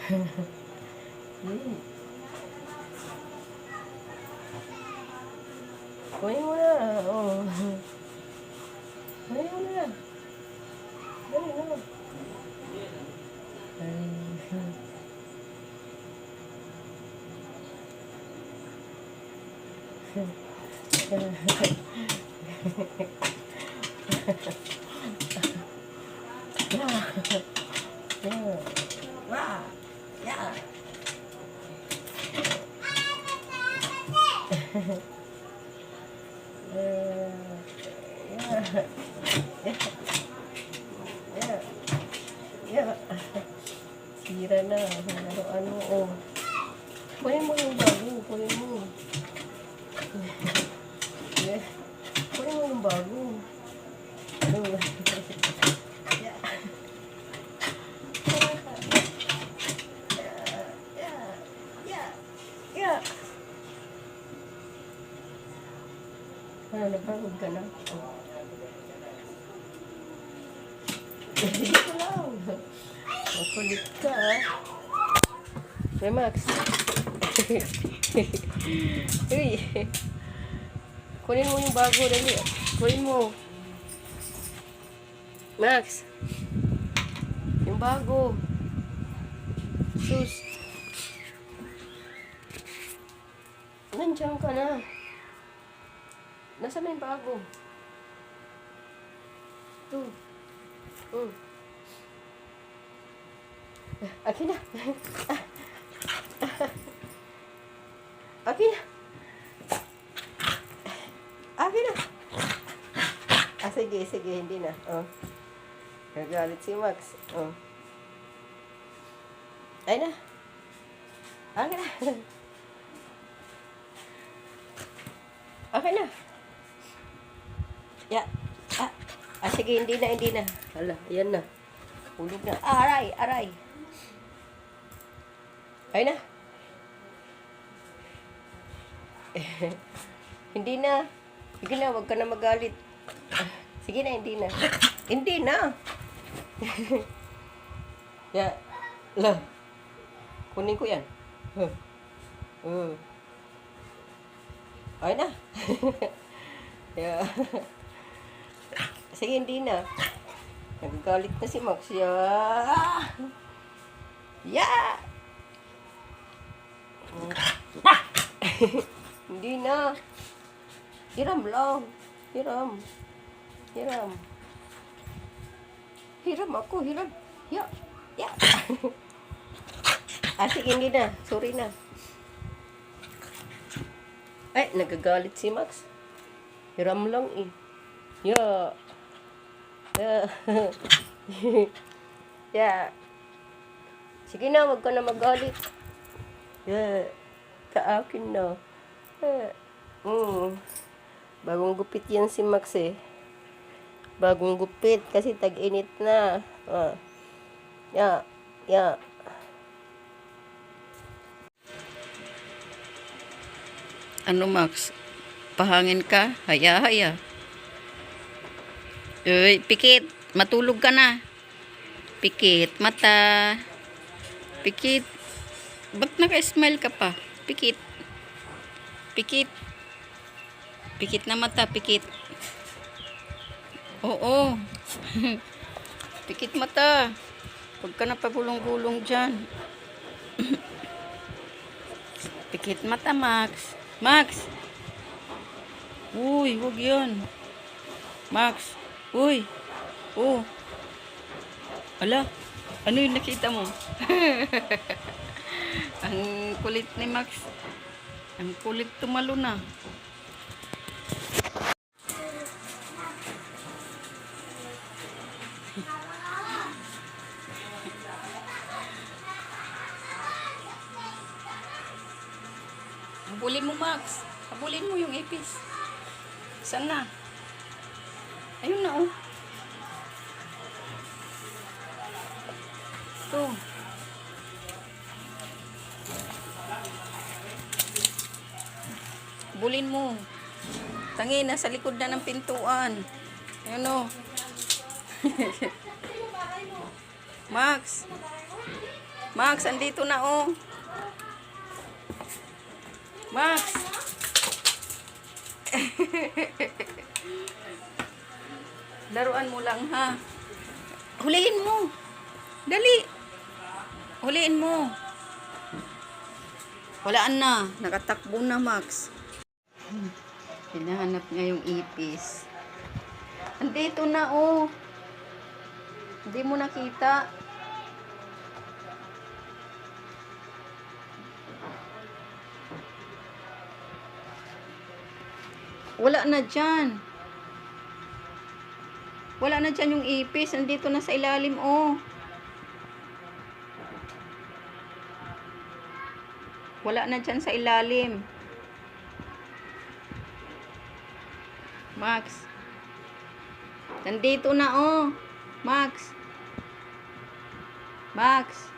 Kunin mo na. Oh. Kunin mo na. Dali na. Wah. Ya. Sira na. Ano, oh. Kunin mo yung bago. Kunin mo. Kunin mo yung bago. Ano, napagod ka na? Oh. Dito lang. Makulit ka, ah. Hey, Max. Uy. Kunin mo yung bago, dali. Kunin mo. Max. Yung bago. Sus. Nandiyan ka na. Nasaan na yung bago? Ito. Akin na. Akin na. Akin na. Sige, hindi na. Oh. Nagalit si Max. Oh. Ay na. Akin na. Akin na. Ya. Sige, hindi na. Hala, ayan na. Hulog na. Aray. Ay na. Hindi na. Sige na, wag ka na magalit. Sige na, hindi na. Hindi na. Ya. Lah. Kunin ko yan. Ay na. Ya. Sige, hindi na. Nagagalit na si Max. Ya. Hindi na. Hiram lang. Hiram ako. Ya. Sige, hindi na. Sorry na. Ay, nagagalit si Max. Hiram lang eh. Ya. Ya. Sige na, wag ka na magalit. Ya. Sa akin na. Bagong gupit yan si Max eh. Bagong gupit kasi tag-init na. Ya. Ano, Max? Pahangin ka? Haya. Uy, pikit. Matulog ka na. Pikit. Mata. Pikit. Ba't naka-smile ka pa? Pikit. Pikit na mata. Pikit. Oo. Pikit mata. Huwag ka na pagulong-gulong dyan. Pikit mata, Max. Uy, huwag yan. Max. Uy. Oh. Ala. Ano yung nakita mo? Ang kulit ni Max. Ang kulit tumalo na. Habulin mo, Max. Habulin mo yung ipis. Saan na? Ayun na, oh. Ito. Habulin mo. Tangi, nasa likod na ng pintuan. Ayun, oh. Max. Max, andito na oh. Max. Laruan mo lang ha. Huliin mo. Dali. Huliin mo. Walaan na. Nakatakbo na, Max. Hinahanap niya yung ipis. Andito na, oh. Hindi mo nakita. Wala na dyan. Wala na dyan yung ipis. Andito na sa ilalim, oh. Wala na dyan sa ilalim. Max. Nandito na, oh. Max. Max.